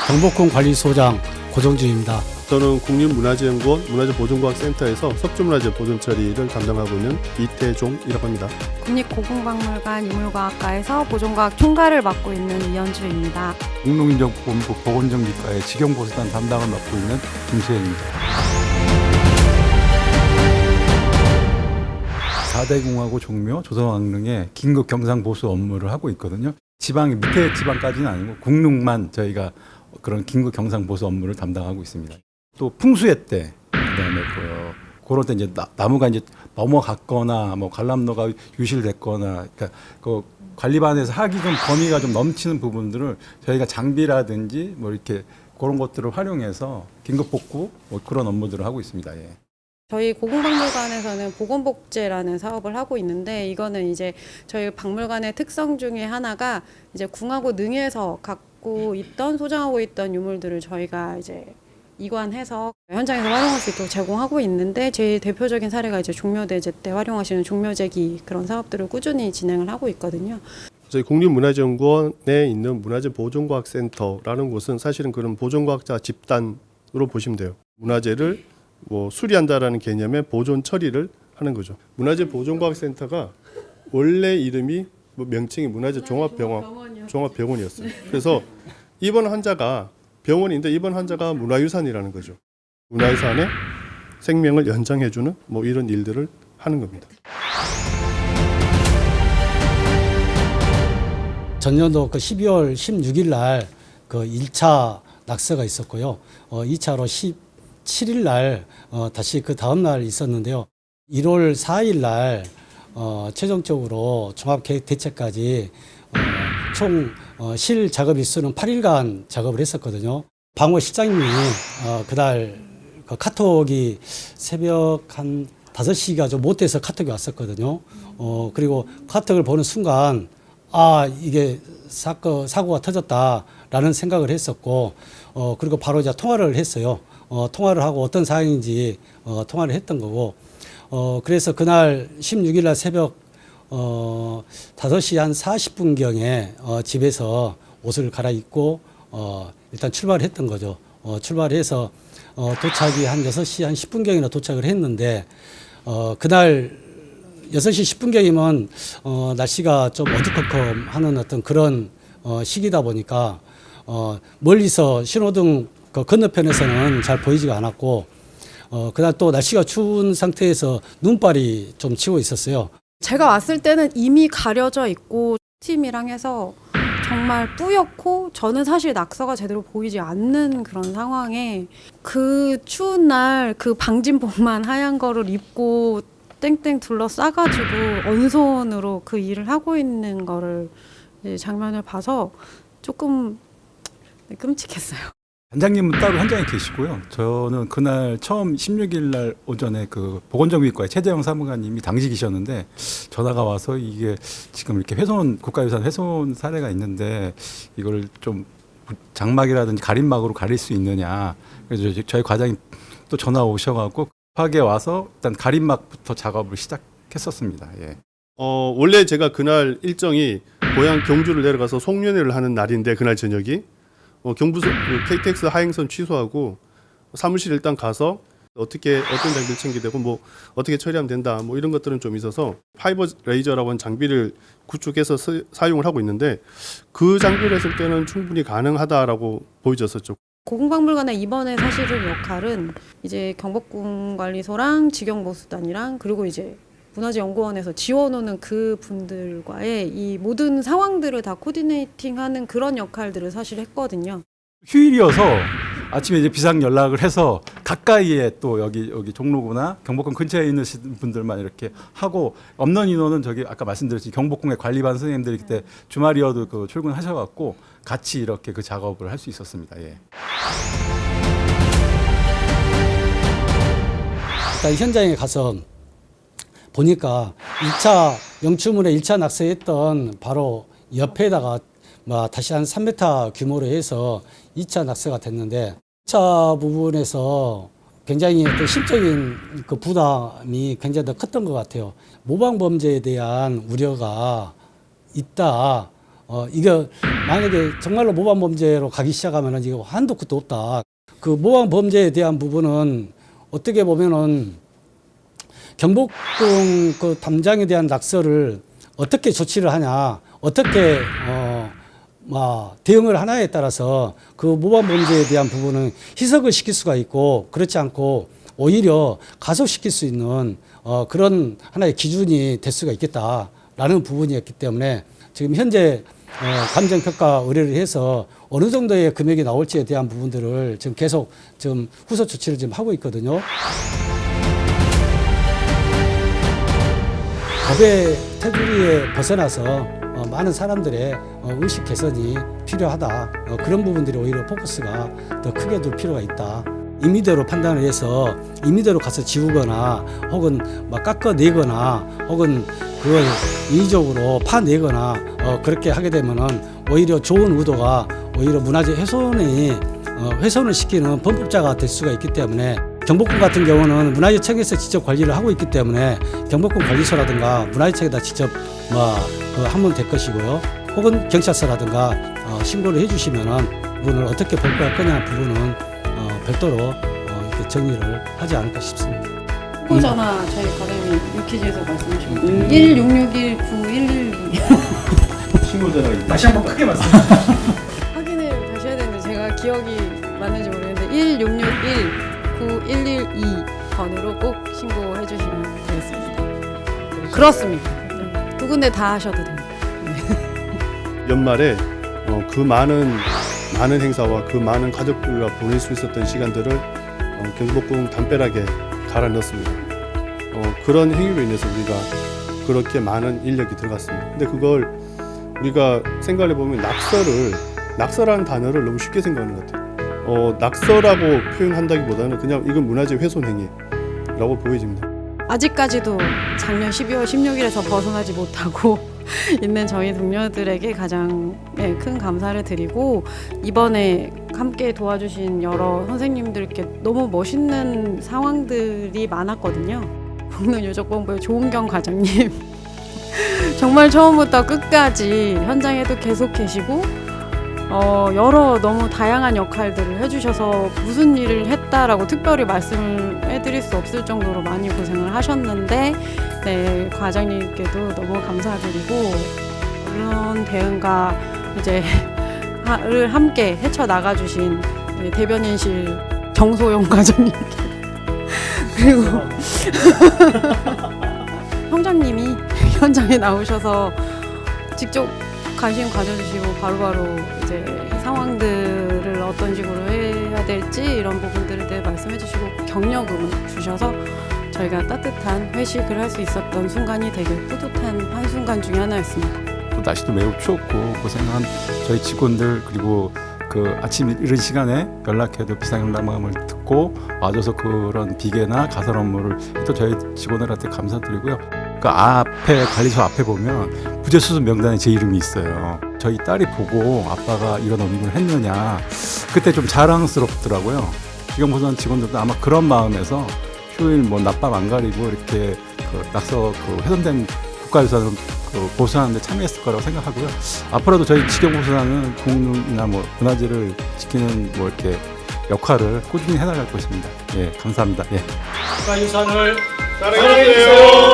경복궁 관리소장 고정주입니다. 저는 국립문화재연구원 문화재보존과학센터에서 석조문화재 보존 처리를 담당하고 있는 이태종이라고 합니다. 국립고궁박물관 유물과학과에서 보존과학 총괄을 맡고 있는 이현주입니다. 공농인정본부 보건정비과의 직영보수단 담당을 맡고 있는 김수현입니다. 4대 공하고 종묘, 조선왕릉의 긴급 경상 보수 업무를 하고 있거든요. 지방 밑에 지방까지는 아니고 국릉만 저희가 그런 긴급 경상 보수 업무를 담당하고 있습니다. 또 풍수해 때, 그다음에 그럴 때 이제 나무가 이제 넘어갔거나 뭐 관람로가 유실됐거나, 그러니까 그 관리반에서 하기 좀 범위가 좀 넘치는 부분들을 저희가 장비라든지 뭐 이렇게 그런 것들을 활용해서 긴급 복구 뭐 그런 업무들을 하고 있습니다. 예. 저희 고궁박물관에서는 보건복제라는 사업을 하고 있는데, 이거는 이제 저희 박물관의 특성 중에 하나가 이제 궁하고 능에서 갖고 있던, 소장하고 있던 유물들을 저희가 이제 이관해서 현장에서 활용할 수 있도록 제공하고 있는데, 제일 대표적인 사례가 이제 종묘대제 때 활용하시는 종묘제기, 그런 사업들을 꾸준히 진행을 하고 있거든요. 저희 국립문화재연구원에 있는 문화재보존과학센터라는 곳은 사실은 그런 보존과학자 집단으로 보시면 돼요. 문화재를 뭐 수리한다라는 개념의 보존 처리를 하는 거죠. 문화재보존과학센터가 원래 이름이 명칭이 종합병원이었어요. 그래서 입원 환자가 병원인데 입원 환자가 문화유산이라는 거죠. 문화유산의 생명을 연장해주는 뭐 이런 일들을 하는 겁니다. 전년도 그 12월 16일 날 그 1차 낙서가 있었고요. 2차로 17일 날 다시 그 다음 날 있었는데요. 1월 4일 날 최종적으로 종합계획대책까지 총 실 작업 일수는 8일간 작업을 했었거든요. 방호 실장님이 그날 그 카톡이 새벽 한 5시가 좀 못 돼서 카톡이 왔었거든요. 그리고 카톡을 보는 순간 이게 사고가 터졌다라는 생각을 했었고, 그리고 바로 이제 통화를 했어요. 통화를 하고 어떤 상황인지 통화를 했던 거고, 그래서 그날 16일 날 새벽 5시 한 40분경에 집에서 옷을 갈아입고 일단 출발을 했던 거죠. 출발해서 도착이 한 6시 한 10분경이나 도착을 했는데, 그날 6시 10분경이면 날씨가 좀 어두컴컴하는 어떤 그런 시기다 보니까 멀리서 신호등 그 건너편에서는 잘 보이지가 않았고, 그날 또 날씨가 추운 상태에서 눈발이 좀 치고 있었어요. 제가 왔을 때는 이미 가려져 있고 팀이랑 해서 정말 뿌옇고, 저는 사실 낙서가 제대로 보이지 않는 그런 상황에 그 추운 날 그 방진복만 하얀 거를 입고 땡땡 둘러싸가지고 언손으로 그 일을 하고 있는 거를 장면을 봐서 조금 끔찍했어요. 단장님은 따로 현장에 계시고요. 저는 그날 처음 16일 날 오전에 그 보건정비과의 최재영 사무관님이 당직이셨는데 전화가 와서 이게 지금 이렇게 훼손, 국가유산 훼손 사례가 있는데 이걸 좀 장막이라든지 가림막으로 가릴 수 있느냐. 그래서 저희 과장님 또 전화 오셔갖고 급하게 와서 일단 가림막부터 작업을 시작했었습니다. 예. 원래 제가 그날 일정이 고향 경주를 내려가서 송년회를 하는 날인데, 그날 저녁이 경부선 KTX 하행선 취소하고 사무실 일단 가서 어떤 장비를 챙기게 되고 뭐 어떻게 처리하면 된다 뭐 이런 것들은 좀 있어서 파이버 레이저라고 하는 장비를 구축해서 사용을 하고 있는데, 그 장비를 했을 때는 충분히 가능하다라고 보여졌었죠. 고궁박물관의 이번에 사실은 역할은 이제 경복궁관리소랑 직영보수단이랑 그리고 이제 문화재연구원에서 지원오는 그 분들과의 이 모든 상황들을 다 코디네이팅하는 그런 역할들을 사실 했거든요. 휴일이어서 아침에 이제 비상 연락을 해서 가까이에 또 여기 종로구나 경복궁 근처에 있는 분들만 이렇게 하고, 없는 인원은 저기 아까 말씀드렸듯이 경복궁의 관리반 선생님들이 그때 주말이어도 그 출근하셔갖고 같이 이렇게 그 작업을 할 수 있었습니다. 예. 일단 현장에 가서 보니까 1차 영추문에 1차 낙서했던 바로 옆에다가 다시 한 3m 규모로 해서 2차 낙서가 됐는데, 1차 부분에서 굉장히 또 심적인 그 부담이 굉장히 더 컸던 것 같아요. 모방 범죄에 대한 우려가 있다. 이게 만약에 정말로 모방 범죄로 가기 시작하면은 이거 한도 끝도 없다. 그 모방 범죄에 대한 부분은 어떻게 보면은 경복궁 그 담장에 대한 낙서를 어떻게 조치를 하냐, 어떻게 대응을 하냐에 따라서 그 모방 범죄에 대한 부분은 희석을 시킬 수가 있고 그렇지 않고 오히려 가속시킬 수 있는 그런 하나의 기준이 될 수가 있겠다라는 부분이었기 때문에 지금 현재 감정평가 의뢰를 해서 어느 정도의 금액이 나올지에 대한 부분들을 지금 계속 좀 후속 조치를 지금 하고 있거든요. 법의 테두리에 벗어나서 많은 사람들의 의식 개선이 필요하다. 그런 부분들이 오히려 포커스가 더 크게 둘 필요가 있다. 임의대로 판단을 해서 임의대로 가서 지우거나 혹은 막 깎아내거나 혹은 그걸 인위적으로 파내거나 그렇게 하게 되면은 오히려 좋은 의도가 오히려 문화재 훼손을 시키는 범법자가 될 수가 있기 때문에 경복궁 같은 경우는 문화재청에서 직접 관리를 하고 있기 때문에 경복궁 관리소라든가 문화재청에다 직접 하면 될 것이고요. 혹은 경찰서라든가 신고를 해주시면은 부분을 어떻게 볼거할 거냐 부분은 별도로 이렇게 정리를 하지 않을까 싶습니다. 후보자나 저희 과장님 유키즈에서 말씀하신 16619112 신고자가 다시 한번 크게 말씀. 확인을 다시 해야 되는데 제가 기억이 맞는지 모르겠는데 16619112번으로 꼭 신고해 주시면 되겠습니다. 그렇습니다. 네. 두 군데 다 하셔도 됩니다. 연말에 그 많은 행사와 그 많은 가족들과 보낼 수 있었던 시간들을 경복궁 담벼락에 갈아 넣었습니다. 그런 행위로 인해서 우리가 그렇게 많은 인력이 들어갔습니다. 근데 그걸 우리가 생각해 보면 낙서라는 단어를 너무 쉽게 생각하는 것 같아요. 낙서라고 표현한다기보다는 그냥 이건 문화재 훼손 행위라고 보여집니다. 아직까지도 작년 12월 16일에서 벗어나지 못하고 있는 저희 동료들에게 가장 큰 감사를 드리고 이번에 함께 도와주신 여러 선생님들께 너무 멋있는 상황들이 많았거든요. 공동유적본부의 조은경 과장님 정말 처음부터 끝까지 현장에도 계속 계시고 여러 너무 다양한 역할들을 해주셔서 무슨 일을 했다라고 특별히 말씀을 해드릴 수 없을 정도로 많이 고생을 하셨는데 네, 과장님께도 너무 감사드리고 언론 대응과 를 함께 헤쳐나가주신 대변인실 정소영 과장님께 그리고 형장님이 현장에 나오셔서 직접 관심 가져주시고 바로바로 이제 상황들을 어떤 식으로 해야 될지 이런 부분들에 대해 말씀해 주시고 격려금을 주셔서 저희가 따뜻한 회식을 할 수 있었던 순간이 되게 뿌듯한 한순간 중에 하나였습니다. 또 날씨도 매우 추웠고 고생한 저희 직원들 그리고 그 아침 이른 시간에 연락해도 비상연락망을 듣고 와줘서 그런 비계나 가설 업무를 또 저희 직원들한테 감사드리고요. 그 앞에 관리소 앞에 보면 부재수습 명단에 제 이름이 있어요. 저희 딸이 보고 아빠가 이런 업무를 했느냐 그때 좀 자랑스럽더라고요. 지경보선 직원들도 아마 그런 마음에서 휴일 낮밤 안 가리고 이렇게 낙서 훼손된 국가유산을 보수하는 데 참여했을 거라고 생각하고요. 앞으로도 저희 지경보수사는 공릉이나 문화재를 지키는 이렇게 역할을 꾸준히 해나갈 것입니다. 예, 감사합니다. 예. 국가유산을 사랑해주세요.